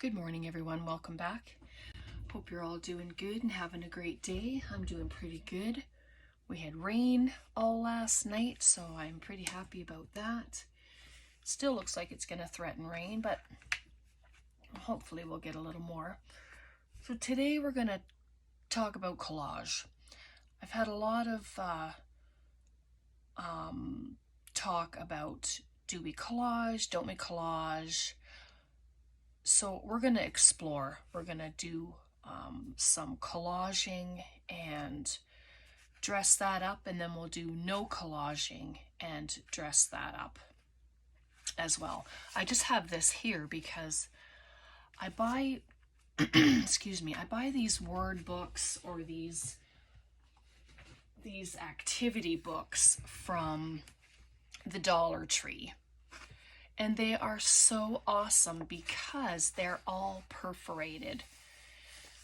Good morning, everyone. Welcome back. Hope you're all doing good and having a great day. I'm doing pretty good. We had rain all last night, so I'm pretty happy about that. Still looks like it's going to threaten rain, but hopefully we'll get a little more. So today we're going to talk about collage. I've had a lot of talk about, do we collage, don't we collage? So we're going to explore. We're going to do some collaging and dress that up, and then we'll do no collaging and dress that up as well. I just have this here because I buy, excuse me, I buy these word books or these activity books from the Dollar Tree. And they are so awesome because they're all perforated.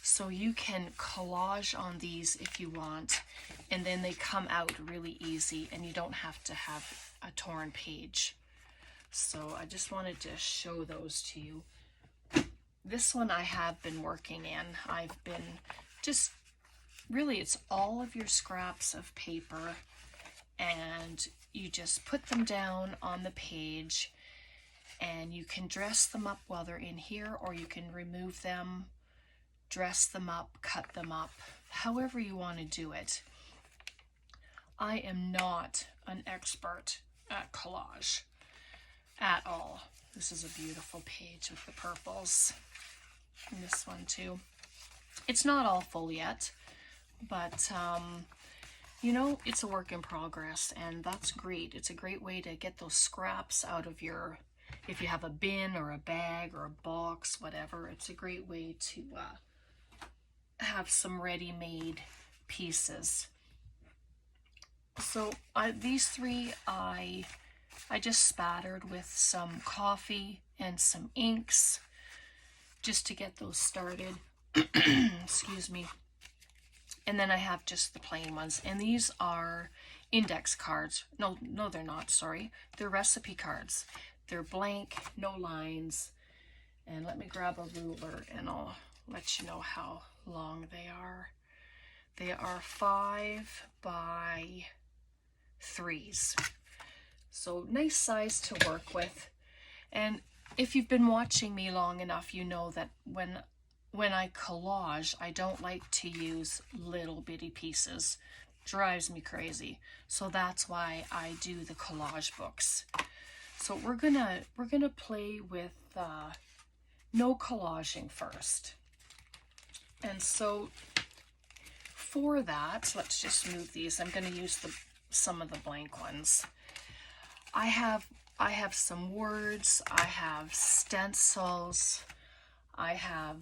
So you can collage on these if you want, and then they come out really easy and you don't have to have a torn page. So I just wanted to show those to you. This one I have been working in. I've been just, really it's all of your scraps of paper and you just put them down on the page. And you can dress them up while they're in here, or you can remove them, dress them up, cut them up, however you want to do it. I am not an expert at collage at all. This is a beautiful page with the purples. And this one too. It's not all full yet, but you know, it's a work in progress, and that's great. It's a great way to get those scraps out of your, if you have a bin or a bag or a box, whatever, it's a great way to have some ready-made pieces. So these three I just spattered with some coffee and some inks just to get those started. Excuse me. And then I have just the plain ones. And these are index cards. No, they're not, sorry. They're recipe cards. They're blank, no lines. And let me grab a ruler and I'll let you know how long they are. They are 5 by 3s. So nice size to work with. And if you've been watching me long enough, you know that when I collage, I don't like to use little bitty pieces. Drives me crazy. So that's why I do the collage books. So we're gonna play with no collaging first. And so for that, let's just move these. I'm gonna use some of the blank ones. I have some words, I have stencils, I have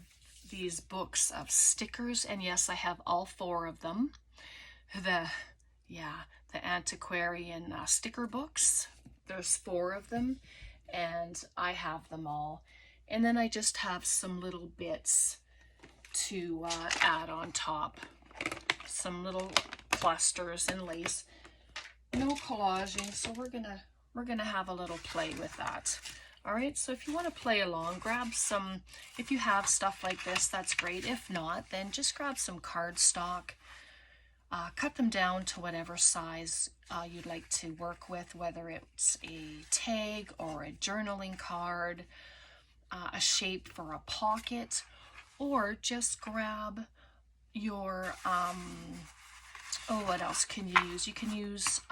these books of stickers, and yes, I have all 4 of them. The antiquarian sticker books. There's 4 of them, and I have them all. And then I just have some little bits to add on top. Some little clusters and lace. No collaging, so we're gonna have a little play with that. All right, so if you want to play along, grab some, if you have stuff like this, that's great. If not, then just grab some cardstock. Cut them down to whatever size you'd like to work with, whether it's a tag or a journaling card, a shape for a pocket, or just grab your, what else can you use? You can use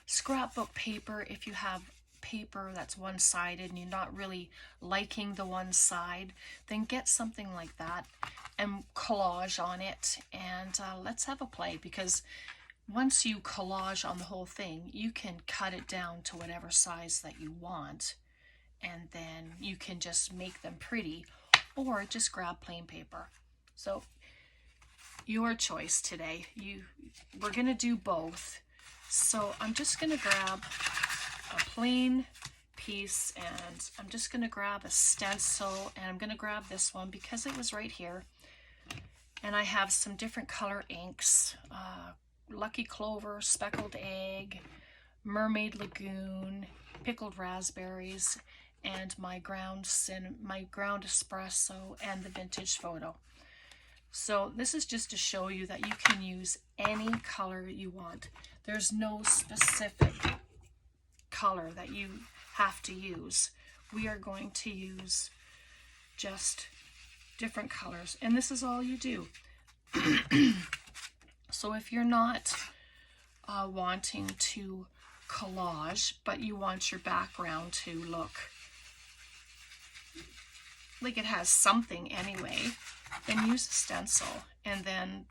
scrapbook paper if you have paper that's one-sided and you're not really liking the one side, then get something like that and collage on it, and let's have a play, because once you collage on the whole thing, you can cut it down to whatever size that you want, and then you can just make them pretty, or just grab plain paper. So your choice today. We're gonna do both. So I'm just gonna grab a plain piece, and I'm just going to grab a stencil, and I'm going to grab this one because it was right here. And I have some different color inks, Lucky Clover, Speckled Egg, Mermaid Lagoon, Pickled Raspberries, and my ground espresso, and the vintage photo. So this is just to show you that you can use any color you want. There's no specific color that you have to use. We are going to use just different colors, and this is all you do. So if you're not wanting to collage, but you want your background to look like it has something anyway, then use a stencil, and then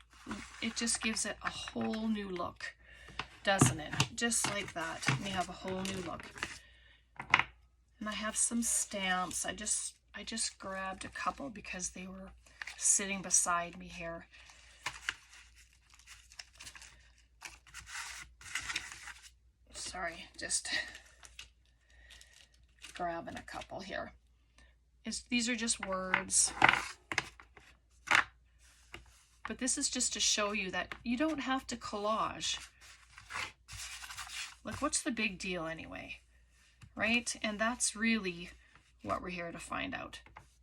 it just gives it a whole new look, doesn't it? Just like that, and you have a whole new look. And I have some stamps. I just grabbed a couple because they were sitting beside me here. Sorry, just grabbing a couple here. These are just words. But this is just to show you that you don't have to collage. Like, what's the big deal anyway? Right? And that's really what we're here to find out.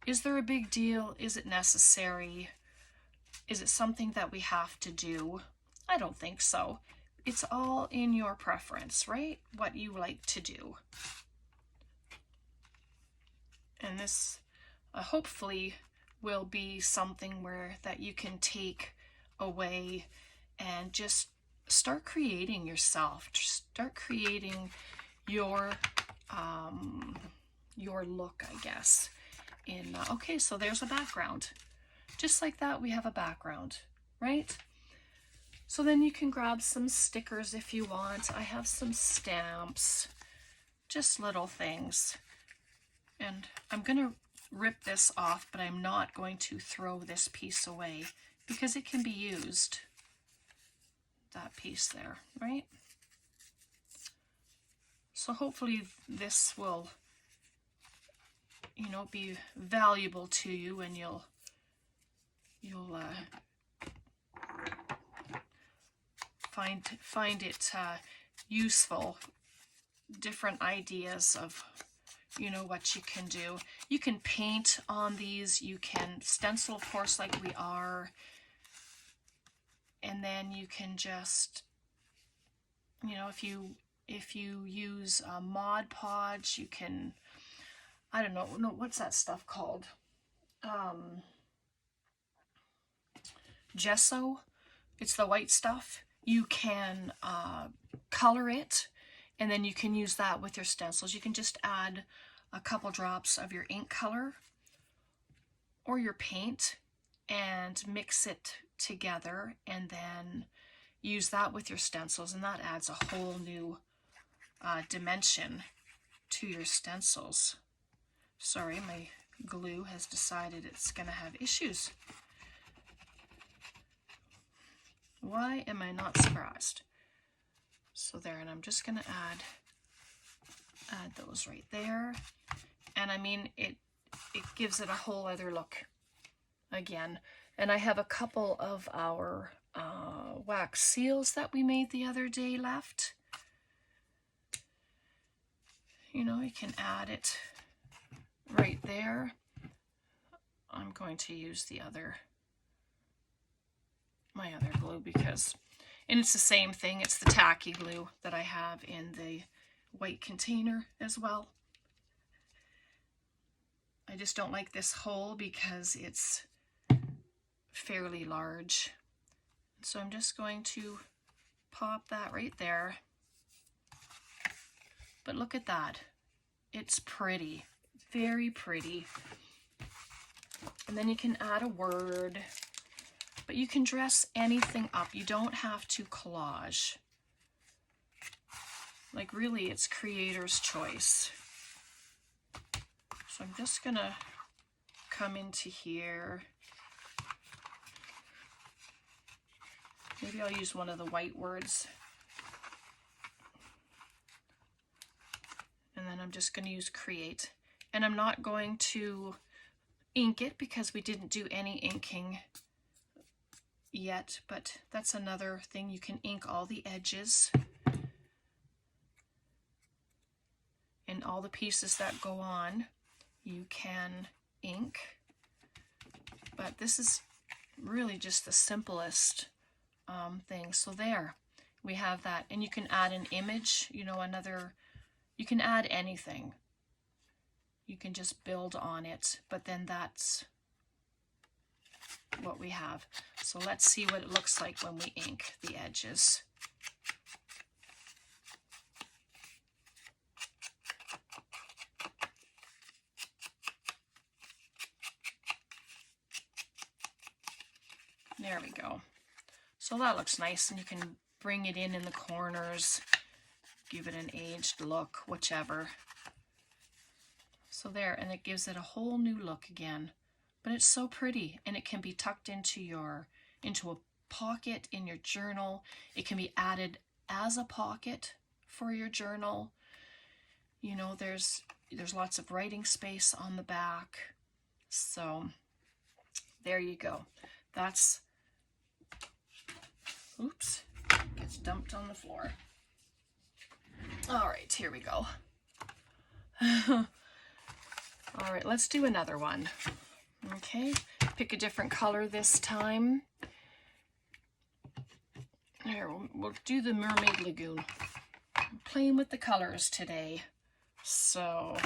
Is there a big deal? Is it necessary? Is it something that we have to do? I don't think so. It's all in your preference, right? What you like to do. And this hopefully will be something that you can take away and just start creating yourself. Start creating your look, I guess. Okay, so there's a background. Just like that, we have a background, right? So then you can grab some stickers if you want. I have some stamps, just little things. And I'm going to rip this off, but I'm not going to throw this piece away because it can be used. That piece there, right? So hopefully this will, be valuable to you, and you'll find it useful. Different ideas of what you can do. You can paint on these. You can stencil, of course, like we are, and then you can just if you use Mod Podge, you can, I don't know, what's that stuff called? Gesso. It's the white stuff. You can color it, and then you can use that with your stencils. You can just add a couple drops of your ink color or your paint and mix it together, and then use that with your stencils, and that adds a whole new dimension to your stencils. Sorry, my glue has decided it's going to have issues. Why am I not surprised? So there, and I'm just going to add those right there. And I mean, it gives it a whole other look again. And I have a couple of our wax seals that we made the other day left. You can add it right there. I'm going to use my other glue and it's the same thing. It's the tacky glue that I have in the white container as well. I just don't like this hole because it's fairly large. So I'm just going to pop that right there. But look at that. It's pretty, very pretty. And then you can add a word, but you can dress anything up. You don't have to collage. Like, really, it's creator's choice. So I'm just gonna come into here. Maybe I'll use one of the white words. And then I'm just going to use create. And I'm not going to ink it because we didn't do any inking yet, but that's another thing. You can ink all the edges. And all the pieces that go on, you can ink. But this is really just the simplest thing. So there, we have that. And you can add an image, you know, you can add anything. You can just build on it, but then that's what we have. So let's see what it looks like when we ink the edges. There we go. So that looks nice, and you can bring it in the corners, give it an aged look, whichever. So there, and it gives it a whole new look again. But it's so pretty, and it can be tucked into a pocket in your journal. It can be added as a pocket for your journal. You know, there's lots of writing space on the back. So there you go. That's, oops, gets dumped on the floor. All right, here we go. All right, let's do another one. Okay, pick a different color this time. Here, we'll do the Mermaid Lagoon. I'm playing with the colors today. So,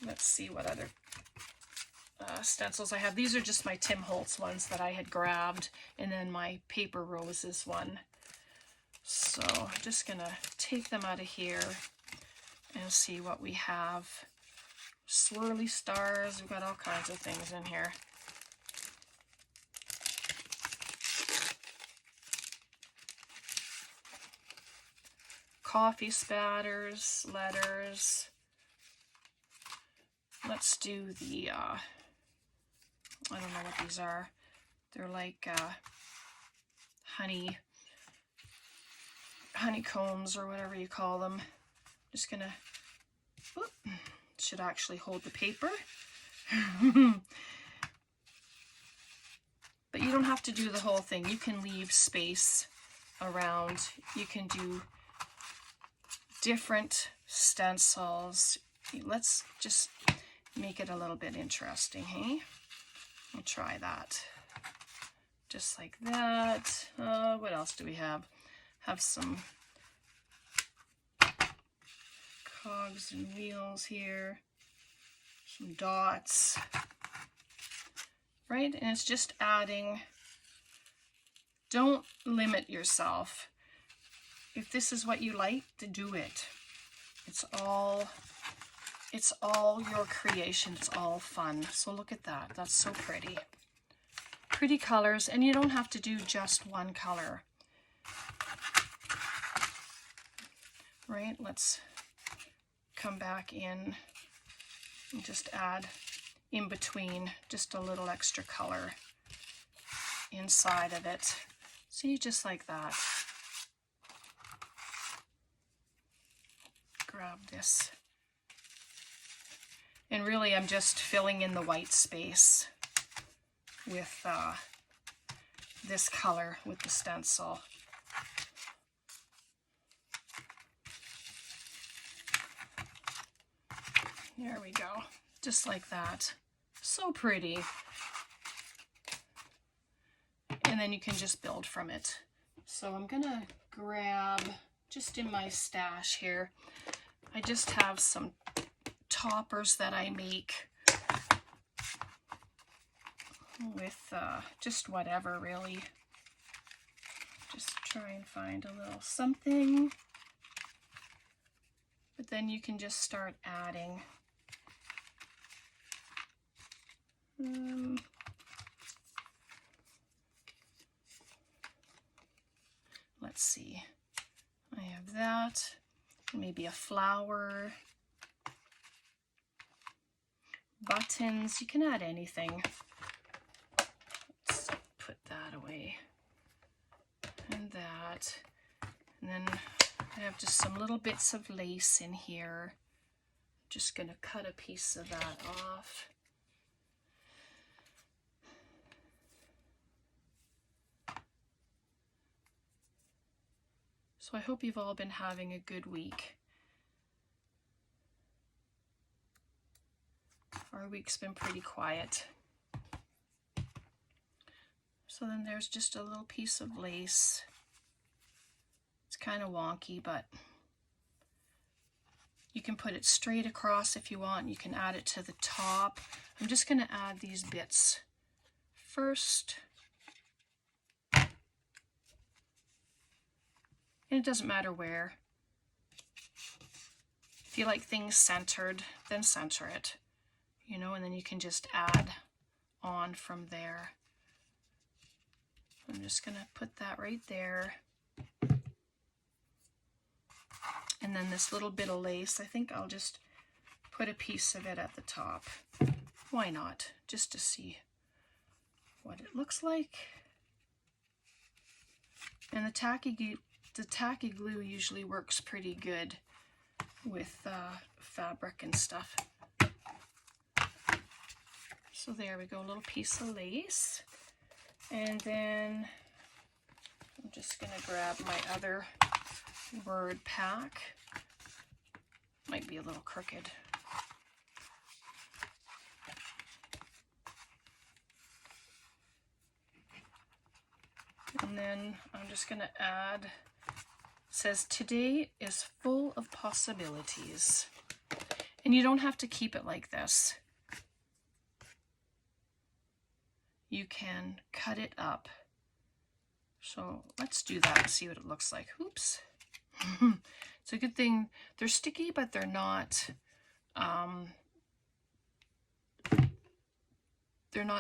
let's see what other stencils I have. These are just my Tim Holtz ones that I had grabbed, and then my Paper Roses one. So I'm just gonna take them out of here and see what we have. Swirly stars, we've got all kinds of things in here. Coffee spatters, letters. Let's do the, I don't know what these are. They're like honeycombs or whatever you call them. Just gonna, whoop, should actually hold the paper. But you don't have to do the whole thing. You can leave space around. You can do different stencils. Let's just make it a little bit interesting, hey? We'll try that. Just like that. What else do we have? Have some cogs and wheels here. Some dots. Right? And it's just adding. Don't limit yourself. If this is what you like, to do it. It's all your creation. It's all fun. So look at that. That's so pretty. Pretty colors, and you don't have to do just one color. Right? Let's come back in and just add in between just a little extra color inside of it. See, just like that. Grab this. And really, I'm just filling in the white space with this color with the stencil. There we go. Just like that. So pretty. And then you can just build from it. So I'm gonna grab, just in my stash here, I just have some toppers that I make with just whatever, really. Just try and find a little something. But then you can just start adding. Let's see. I have that. Maybe a flower. Buttons. You can add anything. Let's put that away. And that. And then I have just some little bits of lace in here. Just going to cut a piece of that off. So So I hope you've all been having a good week. Our week's been pretty quiet. So then there's just a little piece of lace. It's kind of wonky, but you can put it straight across if you want. You can add it to the top. I'm just going to add these bits first. And it doesn't matter where. If you like things centered, then center it, you know, and then you can just add on from there. I'm just going to put that right there. And then this little bit of lace, I think I'll just put a piece of it at the top. Why not? Just to see what it looks like. And the tacky glue usually works pretty good with fabric and stuff. So there we go, a little piece of lace. And then I'm just going to grab my other word pack. Might be a little crooked. And then I'm just going to add, it says today is full of possibilities. And you don't have to keep it like this. You can cut it up. So let's do that and see what it looks like. Oops. It's a good thing they're sticky, but they're not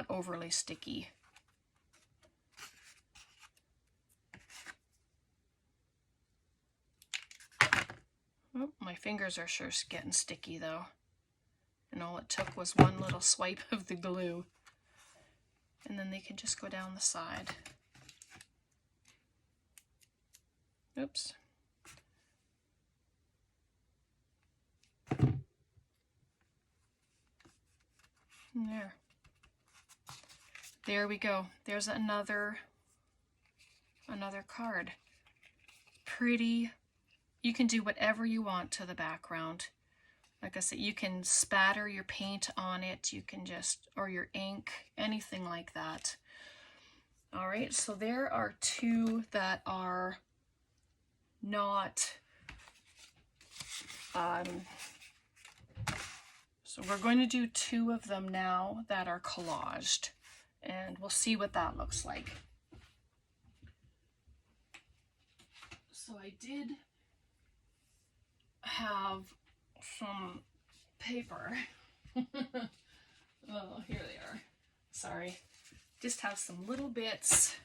overly sticky. Oh, my fingers are sure getting sticky though. And all it took was one little swipe of the glue. And then they can just go down the side. Oops. And there we go. There's another card. Pretty. You can do whatever you want to the background. Like I said, you can spatter your paint on it. You can just, or your ink, anything like that. All right, so there are two that are not, so we're going to do two of them now that are collaged, and we'll see what that looks like. So I did have some paper. Oh, here they are. Sorry. Just have some little bits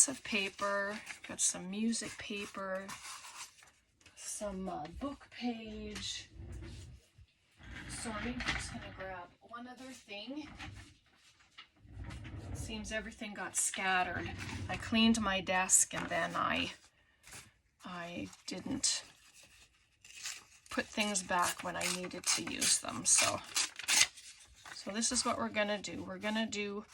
of paper. Got some music paper, some book page. Sorry, I'm just gonna grab one other thing. Seems everything got scattered. I cleaned my desk and then I didn't put things back when I needed to use them. So this is what we're gonna do. We're gonna do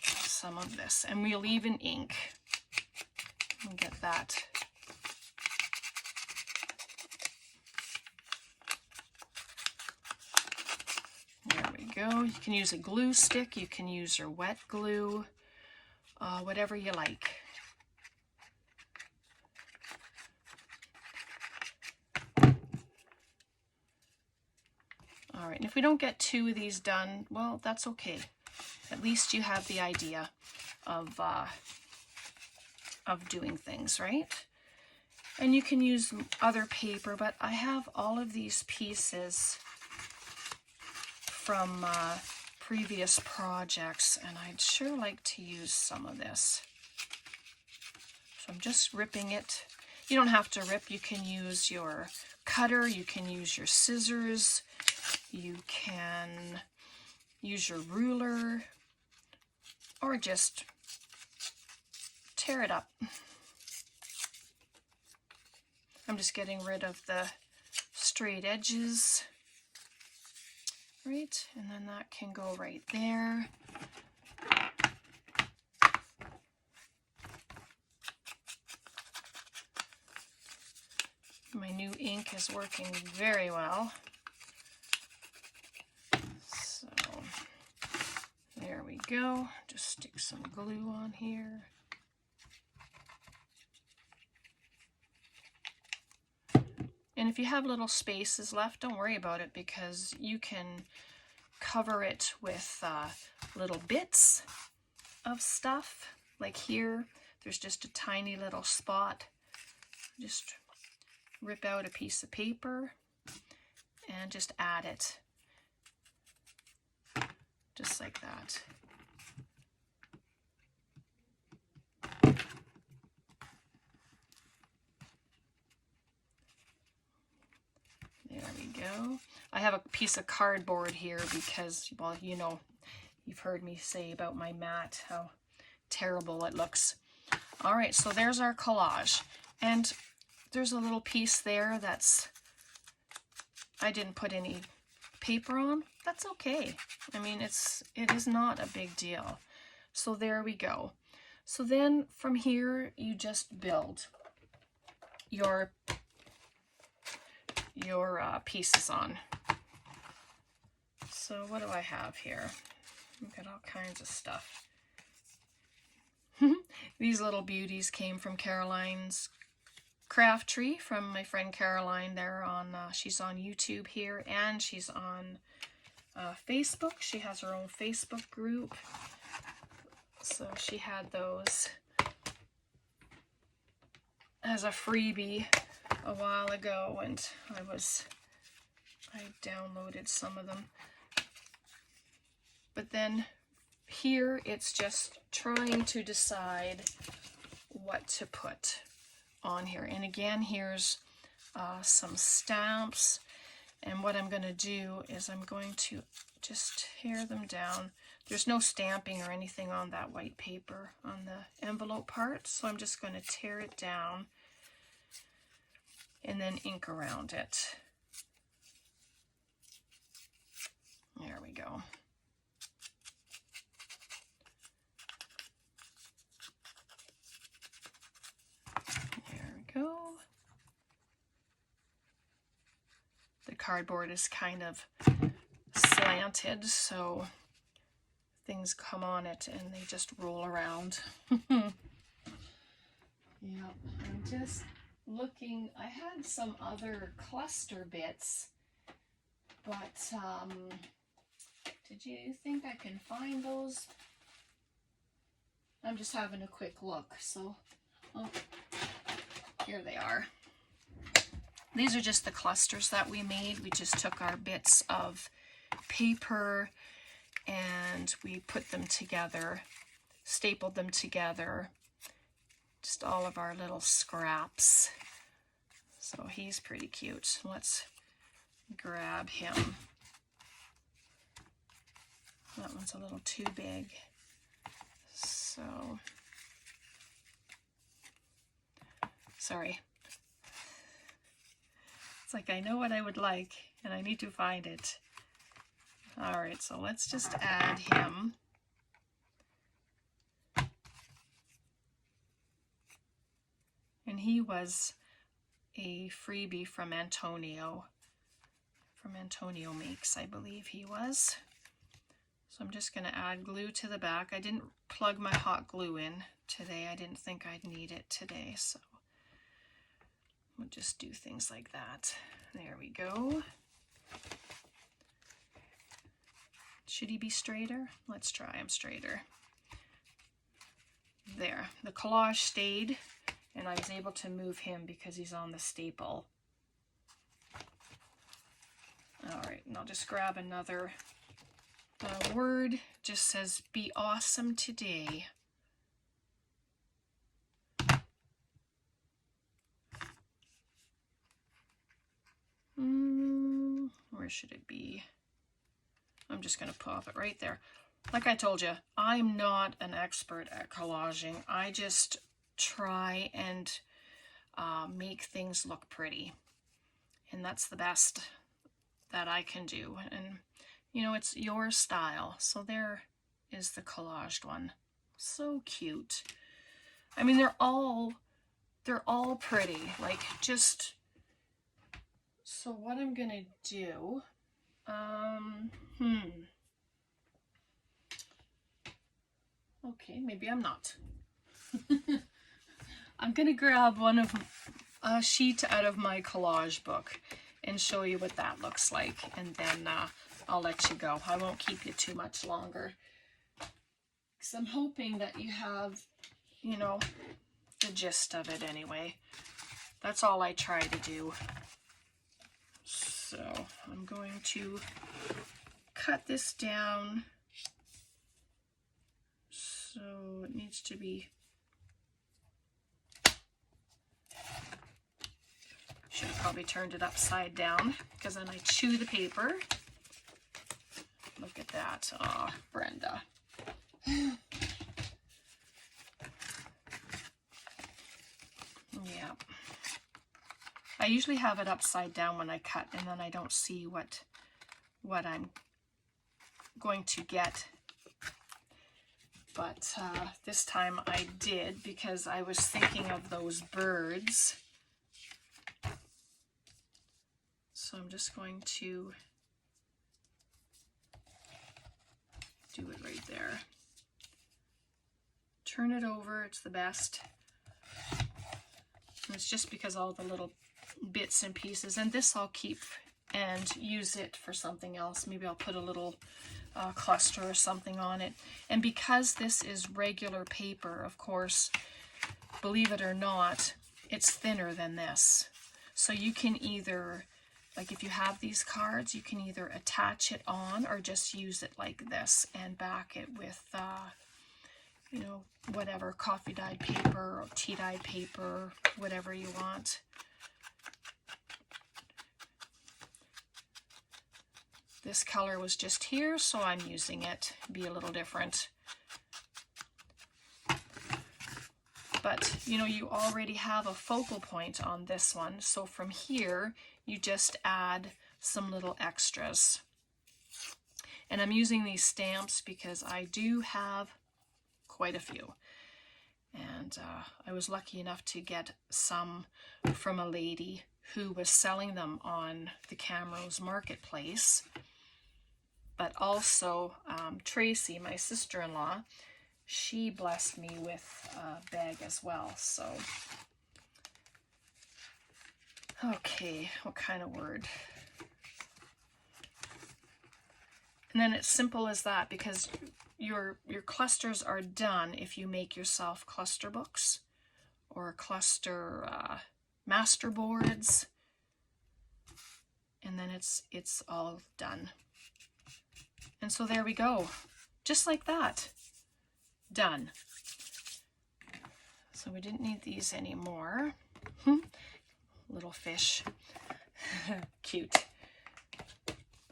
some of this, and we'll even ink. We'll get that. There we go. You can use a glue stick. You can use your wet glue, whatever you like. All right, and if we don't get two of these done, well, that's okay. At least you have the idea of doing things, right? And you can use other paper, but I have all of these pieces from previous projects, and I'd sure like to use some of this. So I'm just ripping it. You don't have to rip. You can use your cutter. You can use your scissors. You can use your ruler, or just tear it up. I'm just getting rid of the straight edges, right? And then that can go right there. My new ink is working very well. So there we go. Just stick some glue on here. And if you have little spaces left, don't worry about it, because you can cover it with little bits of stuff. Like here, there's just a tiny little spot. Just rip out a piece of paper and just add it. Just like that. There we go. I have a piece of cardboard here because, well, you know, you've heard me say about my mat, how terrible it looks. All right, so there's our collage. And there's a little piece there that's, I didn't put any paper on. That's okay. I mean, it is not a big deal. So there we go. So then from here, you just build your pieces on. So what do I have here? I've got all kinds of stuff. These little beauties came from Caroline's Craft Tree, from my friend Caroline. There on she's on YouTube here, and she's on Facebook. She has her own Facebook group, so she had those as a freebie a while ago, and I downloaded some of them. But then here it's just trying to decide what to put on here. And again, here's some stamps, and what I'm going to do is I'm going to just tear them down. There's no stamping or anything on that white paper on the envelope part, so I'm just going to tear it down and then ink around it. There we go. Go. The cardboard is kind of slanted, so things come on it and they just roll around. Yeah, I'm just looking. I had some other cluster bits, but did you think I can find those? I'm just having a quick look, so here they are. These are just the clusters that we made. We just took our bits of paper and we put them together, stapled them together, just all of our little scraps. So he's pretty cute. Let's grab him. That one's a little too big. So, sorry. It's like I know what I would like and I need to find it. All right, so let's just add him. And he was a freebie from Antonio. From Antonio Makes, I believe he was. So I'm just going to add glue to the back. I didn't plug my hot glue in today. I didn't think I'd need it today, so we'll just do things like that. There we go. Should he be straighter? Let's try him straighter. There, the collage stayed, and I was able to move him because he's on the staple. All right, and I'll just grab another word. Just says, be awesome today. Where should it be? I'm just going to pop it right there. Like I told you, I'm not an expert at collaging. I just try and make things look pretty. And that's the best that I can do. And, you know, it's your style. So there is the collaged one. So cute. I mean, they're all pretty. Like, just So what I'm gonna do, okay, maybe I'm not. I'm gonna grab a sheet out of my collage book and show you what that looks like, and then I'll let you go. I won't keep you too much longer, because I'm hoping that you have, you know, the gist of it anyway. That's all I try to do. So I'm going to cut this down. So it needs to be, should have probably turned it upside down, because then I chew the paper. Look at that. Oh, Brenda. Yeah. I usually have it upside down when I cut, and then I don't see what I'm going to get. But this time I did, because I was thinking of those birds. So I'm just going to do it right there. Turn it over, it's the best. And it's just because all the little bits and pieces, and this I'll keep and use it for something else. Maybe I'll put a little cluster or something on it. And because this is regular paper, of course, believe it or not, it's thinner than this. So you can either, like if you have these cards, you can either attach it on or just use it like this and back it with, you know, whatever, coffee dyed paper or tea dyed paper, whatever you want. This color was just here, so I'm using it. Be a little different. But, you know, you already have a focal point on this one, so from here, you just add some little extras. And I'm using these stamps because I do have quite a few. And I was lucky enough to get some from a lady who was selling them on the Camrose marketplace. But also Tracy, my sister-in-law, she blessed me with a bag as well. So, okay, what kind of word? And then it's simple as that, because your clusters are done if you make yourself cluster books or cluster master boards, and then it's all done. And so there we go, just like that, done. So we didn't need these anymore. Little fish, cute.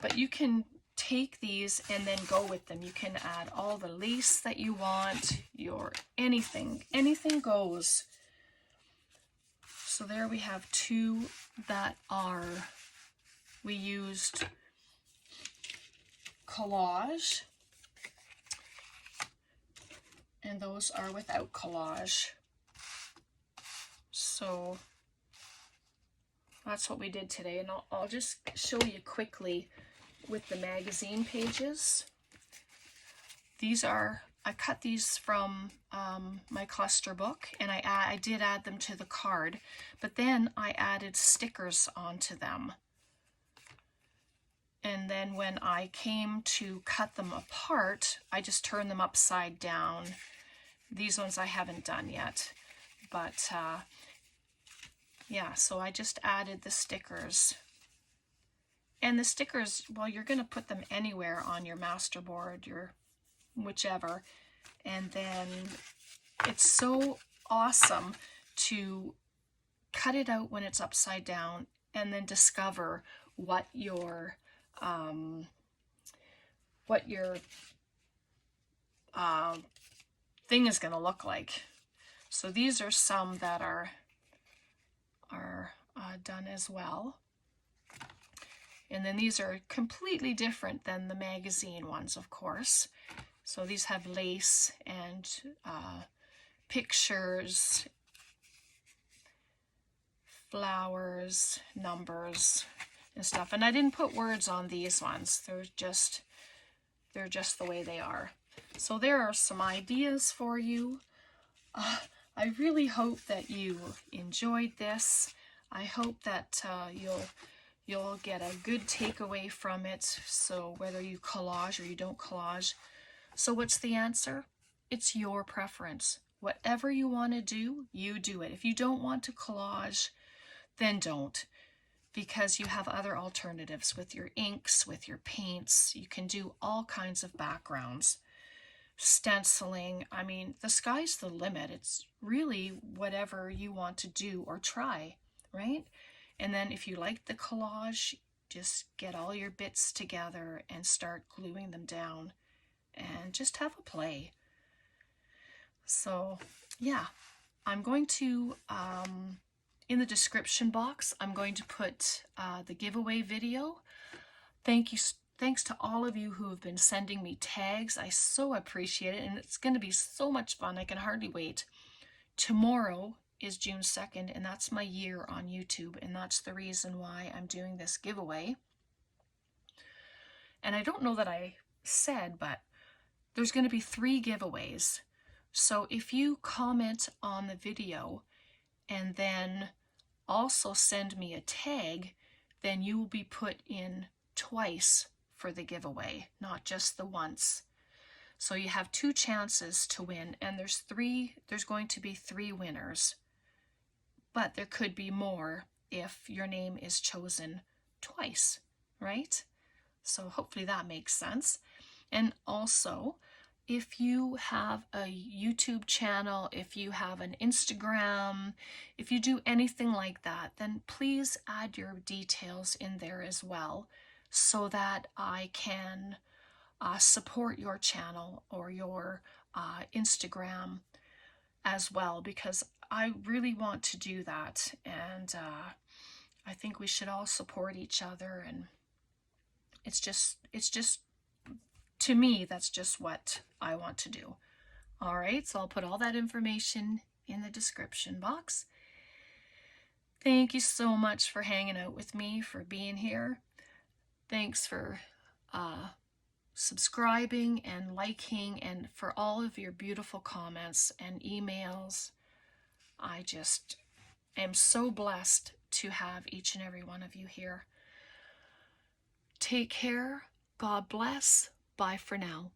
But you can take these and then go with them. You can add all the lace that you want, your anything goes. So there we have two that are, we used collage, and those are without collage. So that's what we did today, and I'll just show you quickly with the magazine pages. These are, I cut these from my cluster book, and I did add them to the card, but then I added stickers onto them. And then when I came to cut them apart, I just turned them upside down. These ones I haven't done yet, but yeah, so I just added the stickers. And the stickers, well, you're going to put them anywhere on your masterboard, your whichever. And then it's so awesome to cut it out when it's upside down and then discover what your thing is going to look like. So these are some that are done as well. And then these are completely different than the magazine ones, of course. So these have lace and pictures, flowers, numbers, and stuff. And I didn't put words on these ones. They're just the way they are. So there are some ideas for you. I really hope that you enjoyed this. I hope that you'll get a good takeaway from it. So whether you collage or you don't collage. So what's the answer? It's your preference. Whatever you want to do, you do it. If you don't want to collage, then don't, because you have other alternatives with your inks, with your paints. You can do all kinds of backgrounds. Stenciling, I mean, the sky's the limit. It's really whatever you want to do or try, right? And then if you like the collage, just get all your bits together and start gluing them down and just have a play. So yeah, I'm going to, in the description box, I'm going to put the giveaway video. Thanks to all of you who have been sending me tags. I so appreciate it, and it's going to be so much fun. I can hardly wait. Tomorrow is June 2nd, and that's my year on YouTube, and that's the reason why I'm doing this giveaway. And I don't know that I said, but there's going to be 3 giveaways. So if you comment on the video and then also send me a tag, then you will be put in twice for the giveaway, not just the once. So you have 2 chances to win, and there's going to be 3 winners. But there could be more if your name is chosen twice, right? So hopefully that makes sense. And also, if you have a YouTube channel, if you have an Instagram, if you do anything like that, then please add your details in there as well, so that I can support your channel or your Instagram as well, because I really want to do that, and I think we should all support each other, and it's just to me, that's just what I want to do. All right, so I'll put all that information in the description box. Thank you so much for hanging out with me, for being here. Thanks for subscribing and liking, and for all of your beautiful comments and emails. I just am so blessed to have each and every one of you here. Take care. God bless. Bye for now.